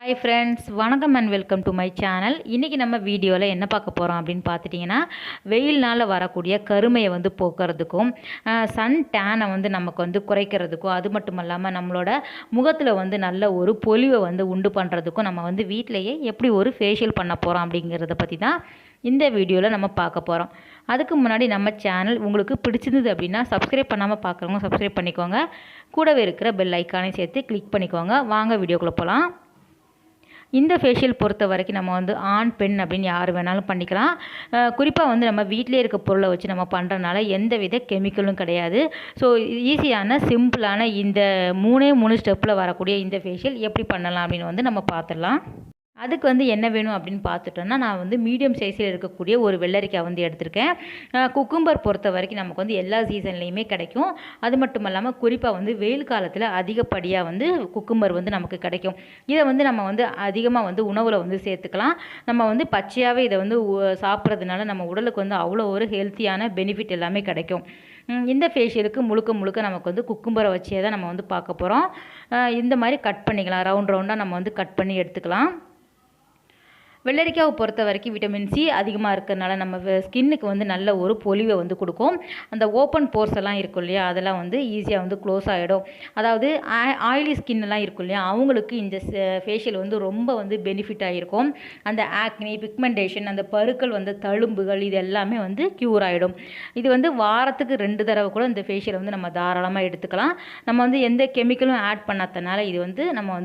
Hi friends, வணக்கம் and welcome to my channel. இன்றைக்கி நம்ம வீடியோவில் என்ன பார்க்க போகிறோம் அப்படின்னு பார்த்துட்டிங்கன்னா, வெயில்னால் வரக்கூடிய கருமையை போக்குறதுக்கும் சன் டேனை நமக்கு குறைக்கிறதுக்கும், அது மட்டும் இல்லாமல் நம்மளோட முகத்தில் நல்ல ஒரு பொலிவை உண்டு பண்ணுறதுக்கும் நம்ம வீட்டிலையே எப்படி ஒரு ஃபேஷியல் பண்ண போகிறோம் அப்படிங்கிறத பற்றி தான் இந்த வீடியோவில் நம்ம பார்க்க போகிறோம். அதுக்கு முன்னாடி நம்ம சேனல் உங்களுக்கு பிடிச்சிருந்தது அப்படின்னா சப்ஸ்கிரைப் பண்ணாமல் பார்க்குறவங்க சப்ஸ்கிரைப் பண்ணிக்கோங்க. கூடவே இருக்கிற பெல் ஐக்கானையும் சேர்த்து கிளிக் பண்ணிக்கோங்க. வாங்க வீடியோக்குள்ளே போகலாம். இந்த ஃபேஷியல் பொறுத்த வரைக்கும் நம்ம ஆண் பெண் அப்படின்னு யார் வேணாலும் பண்ணிக்கலாம். குறிப்பாக நம்ம வீட்டிலே இருக்க பொருளை வச்சு நம்ம பண்ணுறதுனால எந்த வித கெமிக்கலும் கிடையாது. ஸோ ஈஸியான சிம்பிளான இந்த மூணு ஸ்டெப்பில் வரக்கூடிய இந்த ஃபேஷியல் எப்படி பண்ணலாம் அப்படின்னு நம்ம பார்த்துடலாம். அதுக்கு என்ன வேணும் அப்படின்னு பார்த்துட்டோன்னா, நான் மீடியம் சைஸில் இருக்கக்கூடிய ஒரு வெள்ளரிக்காய் எடுத்திருக்கேன். குக்கும்பர் பொறுத்த வரைக்கும் நமக்கு எல்லா சீசன்லேயுமே கிடைக்கும். அது மட்டும் இல்லாமல் குறிப்பாக வெயில் காலத்தில் அதிகப்படியாக குக்கும்பர் நமக்கு கிடைக்கும். இதை நம்ம அதிகமாக உணவில் சேர்த்துக்கலாம். நம்ம பச்சையாகவே இதை சாப்பிட்றதுனால நம்ம உடலுக்கு அவ்வளோ ஒரு ஹெல்த்தியான பெனிஃபிட் எல்லாமே கிடைக்கும். இந்த ஃபேஷியலுக்கு முழுக்க நமக்கு குக்கும்பரை வச்சே தான் நம்ம பார்க்க போகிறோம். இந்த மாதிரி கட் பண்ணிக்கலாம். ரவுண்டாக நம்ம கட் பண்ணி எடுத்துக்கலாம். வெள்ளரிக்காவை பொறுத்த வரைக்கும் விட்டமின் சி அதிகமாக இருக்கிறதுனால நம்ம ஸ்கின்னுக்கு நல்ல ஒரு பொலிவை கொடுக்கும். அந்த ஓப்பன் போர்ஸ் எல்லாம் இருக்கும் இல்லையா, அதெல்லாம் ஈஸியாக க்ளோஸ் ஆகிடும். அதாவது ஆயிலி ஸ்கின்லாம் இருக்கும் இல்லையா, அவங்களுக்கு இந்த ஃபேஷியல் ரொம்ப பெனிஃபிட்டாக இருக்கும். அந்த ஆக்னி, பிக்மெண்டேஷன், அந்த பருக்கள் தழும்புகள் இது எல்லாமே க்யூர் ஆகிடும். இது வாரத்துக்கு 2 தடவை கூட இந்த ஃபேஷியல் நம்ம தாராளமாக எடுத்துக்கலாம். நம்ம எந்த கெமிக்கலும் ஆட் பண்ணாதனால இது நம்ம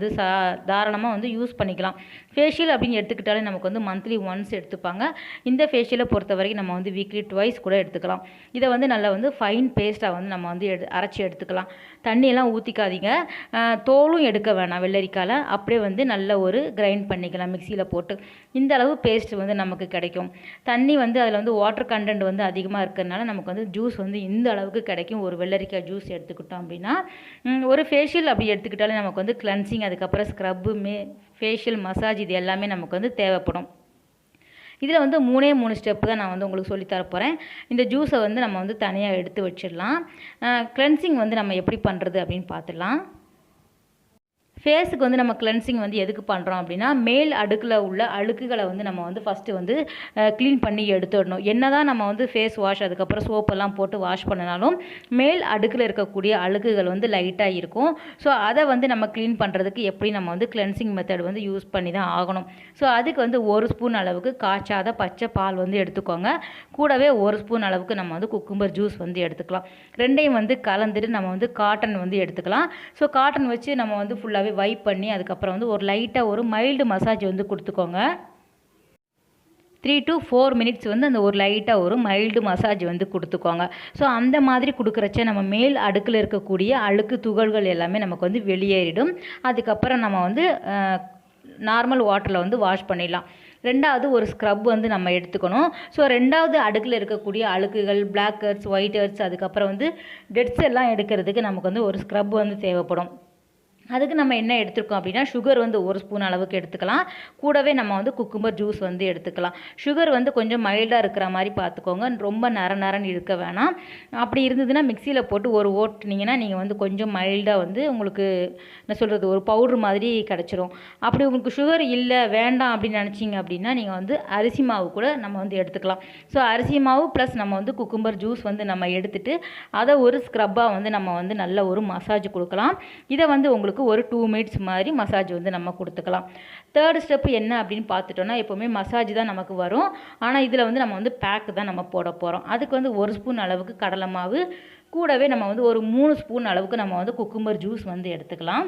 தாராளமாக யூஸ் பண்ணிக்கலாம். ஃபேஷியல் அப்படின்னு எடுத்துக்கிட்டாலே நமக்கு மந்த்லி ஒன்ஸ் எடுத்துப்பாங்க. இந்த ஃபேஷியலை பொறுத்த வரைக்கும் நம்ம வீக்லி ட்வைஸ் கூட எடுத்துக்கலாம். இதை நல்லா ஃபைன் பேஸ்ட்டாக நம்ம அரைச்சி எடுத்துக்கலாம். தண்ணியெல்லாம் ஊற்றிக்காதீங்க. தோலும் எடுக்க வேணாம். வெள்ளரிக்காயில் அப்படியே நல்ல ஒரு கிரைண்ட் பண்ணிக்கலாம் மிக்சியில் போட்டு. இந்த அளவு பேஸ்ட் நமக்கு கிடைக்கும். தண்ணி அதில் வாட்டர் கண்டென்ட் அதிகமாக இருக்கிறதுனால நமக்கு ஜூஸ் இந்த அளவுக்கு கிடைக்கும். ஒரு வெள்ளரிக்காய் ஜூஸ் எடுத்துக்கிட்டோம் அப்படின்னா, ஒரு ஃபேஷியல் அப்படி எடுத்துக்கிட்டாலே நமக்கு கிளென்சிங், அதுக்கப்புறம் ஸ்க்ரப்பு, ஃபேஷியல் மசாஜ் இது எல்லாமே நமக்கு தேவைப்படும். இதில் 3 ஸ்டெப்பு தான் நான் உங்களுக்கு சொல்லித்தர போகிறேன். இந்த ஜூஸை நம்ம தனியாக எடுத்து வச்சிடலாம். கிளென்சிங் நம்ம எப்படி பண்ணுறது அப்படின்னு பார்த்துடலாம். ஃபேஸுக்கு நம்ம கிளென்சிங் எதுக்கு பண்ணுறோம் அப்படின்னா, மேல் அடுக்கில் உள்ள அழுக்குகளை நம்ம ஃபஸ்ட்டு க்ளீன் பண்ணி எடுத்துடணும். என்ன தான் நம்ம ஃபேஸ் வாஷ் அதுக்கப்புறம் சோப்பெல்லாம் போட்டு வாஷ் பண்ணினாலும் மேல் அடுக்கில் இருக்கக்கூடிய அழுக்குகள் லைட்டாக இருக்கும். ஸோ அதை நம்ம க்ளீன் பண்ணுறதுக்கு எப்படி நம்ம கிளென்சிங் மெத்தட் யூஸ் பண்ணி தான் ஆகணும். ஸோ அதுக்கு 1 ஸ்பூன் அளவுக்கு காய்ச்சாத பச்சை பால் எடுத்துக்கோங்க. கூடவே 1 ஸ்பூன் அளவுக்கு நம்ம குக்கும்பர் ஜூஸ் எடுத்துக்கலாம். ரெண்டையும் கலந்துட்டு நம்ம காட்டன் எடுத்துக்கலாம். ஸோ காட்டன் வச்சு நம்ம ஃபுல்லாகவே வைப் பண்ணி அதுக்கப்புறம் ஒரு லைட்டாக ஒரு மைல்டு மசாஜ் கொடுத்துக்கோங்க. 3 to 4 மினிட்ஸ் அந்த ஒரு லைட்டாக ஒரு மைல்டு மசாஜ் கொடுத்துக்கோங்க. ஸோ அந்த மாதிரி கொடுக்குறச்ச நம்ம மேல் அடுக்கில் இருக்கக்கூடிய அழுக்கு துகள்கள் எல்லாமே நமக்கு வெளியேறிடும். அதுக்கப்புறம் நம்ம நார்மல் வாட்டரில் வாஷ் பண்ணிடலாம். 2வது ஒரு ஸ்க்ரப் நம்ம எடுத்துக்கணும். ஸோ 2வது அடுக்கில் இருக்கக்கூடிய அழுக்குகள், பிளாக் ஹெட்ஸ், ஒயிட் ஹெட்ஸ், அதுக்கப்புறம் டெட்ஸ் எல்லாம் எடுக்கிறதுக்கு நமக்கு ஒரு ஸ்க்ரப் தேவைப்படும். அதுக்கு நம்ம என்ன எடுத்துருக்கோம் அப்படின்னா, சுகர் 1 ஸ்பூன் அளவுக்கு எடுத்துக்கலாம். கூடவே நம்ம குக்கும்பர் ஜூஸ் எடுத்துக்கலாம். சுகர் கொஞ்சம் மைல்டாக இருக்கிற மாதிரி பார்த்துக்கோங்க. ரொம்ப நரன்னு இருக்க வேணாம். அப்படி இருந்ததுன்னா மிக்சியில் போட்டு ஒரு ஓட்டுனீங்கன்னா நீங்கள் கொஞ்சம் மைல்டாக உங்களுக்கு என்ன சொல்கிறது, ஒரு பவுட்ரு மாதிரி கிடச்சிரும். அப்படி உங்களுக்கு சுகர் இல்லை வேண்டாம் அப்படின்னு நினச்சிங்க அப்படின்னா நீங்கள் அரிசி மாவு கூட நம்ம எடுத்துக்கலாம். ஸோ அரிசி மாவு ப்ளஸ் நம்ம குக்கும்பர் ஜூஸ் நம்ம எடுத்துகிட்டு அதை ஒரு ஸ்க்ரப்பாக நம்ம நல்ல ஒரு மசாஜ் கொடுக்கலாம். இதை உங்களுக்கு ஒரு 2 மினிட்ஸ் மாதிரி மசாஜ் நம்ம கொடுத்துக்கலாம். 3rd ஸ்டெப் என்ன அப்படின்னு பார்த்துட்டோன்னா, எப்போவுமே மசாஜ் தான் நமக்கு வரும். ஆனால் இதில் நம்ம பேக் தான் நம்ம போட போகிறோம். அதுக்கு 1 ஸ்பூன் அளவுக்கு கடலை மாவு, கூடவே நம்ம ஒரு 3 ஸ்பூன் அளவுக்கு நம்ம குக்கும்பர் ஜூஸ் எடுத்துக்கலாம்.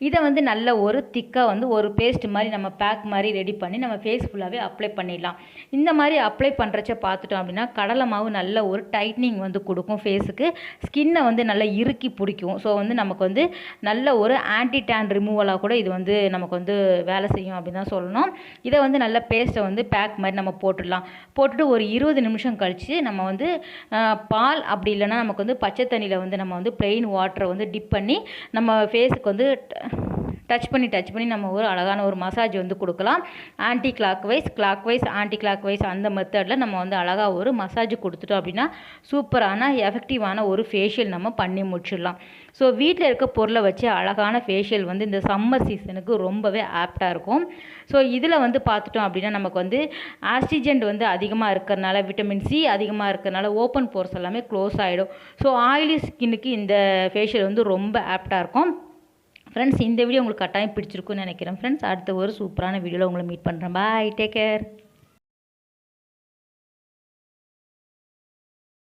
இதை நல்ல ஒரு திக்காக ஒரு பேஸ்ட் மாதிரி நம்ம பேக் மாதிரி ரெடி பண்ணி நம்ம ஃபேஸ் ஃபுல்லாகவே அப்ளை பண்ணிடலாம். இந்த மாதிரி அப்ளை பண்ணுறச்ச பார்த்துட்டோம் அப்படின்னா கடலை மாவு நல்ல ஒரு டைட்னிங் கொடுக்கும் ஃபேஸுக்கு. ஸ்கின்னை நல்லா இறுக்கி பிடிக்கும். ஸோ நமக்கு நல்ல ஒரு ஆன்டி டேன் ரிமூவலாக கூட இது நமக்கு வேலை செய்யும் அப்படின்னு தான் சொல்லணும். இதை நல்ல பேஸ்ட்டை பேக் மாதிரி நம்ம போட்டுட்டு ஒரு 20 நிமிஷம் கழித்து நம்ம பால் அப்படி இல்லைன்னா நமக்கு பச்சை தண்ணியில் நம்ம ப்ளெயின் வாட்டரை டிப் பண்ணி நம்ம ஃபேஸுக்கு டச் பண்ணி நம்ம ஒரு அழகான ஒரு மசாஜ் வந்து கொடுக்கலாம். ஆன்டி கிளாக் வைஸ் அந்த மெத்தடில் நம்ம வந்து அழகாக ஒரு மசாஜ் கொடுத்துட்டோம் அப்படின்னா சூப்பரான எஃபெக்டிவான ஒரு ஃபேஷியல் நம்ம பண்ணி முடிச்சிடலாம். ஸோ வீட்டில் இருக்க பொருளை வச்சு அழகான ஃபேஷியல் வந்து இந்த சம்மர் சீசனுக்கு ரொம்பவே ஆப்டாக இருக்கும். ஸோ இதில் வந்து பார்த்துட்டோம் அப்படின்னா நமக்கு வந்து ஆஸ்டிஜென்ட் வந்து அதிகமாக இருக்கிறனால, விட்டமின் சி அதிகமாக இருக்கிறனால ஓப்பன் போர்ஸ் எல்லாமே க்ளோஸ் ஆகிடும். ஸோ ஆயிலி ஸ்கின்னுக்கு இந்த ஃபேஷியல் வந்து ரொம்ப ஆப்டாக இருக்கும். ஃப்ரெண்ட்ஸ், இந்த வீடியோ உங்களுக்கு கட்டாயம் பிடிச்சிருக்குன்னு நினைக்கிறேன். ஃப்ரெண்ட்ஸ், அடுத்த ஒரு சூப்பரான வீடியோவில் உங்களை மீட் பண்ணுறேன். பாய், டேக் கேர்.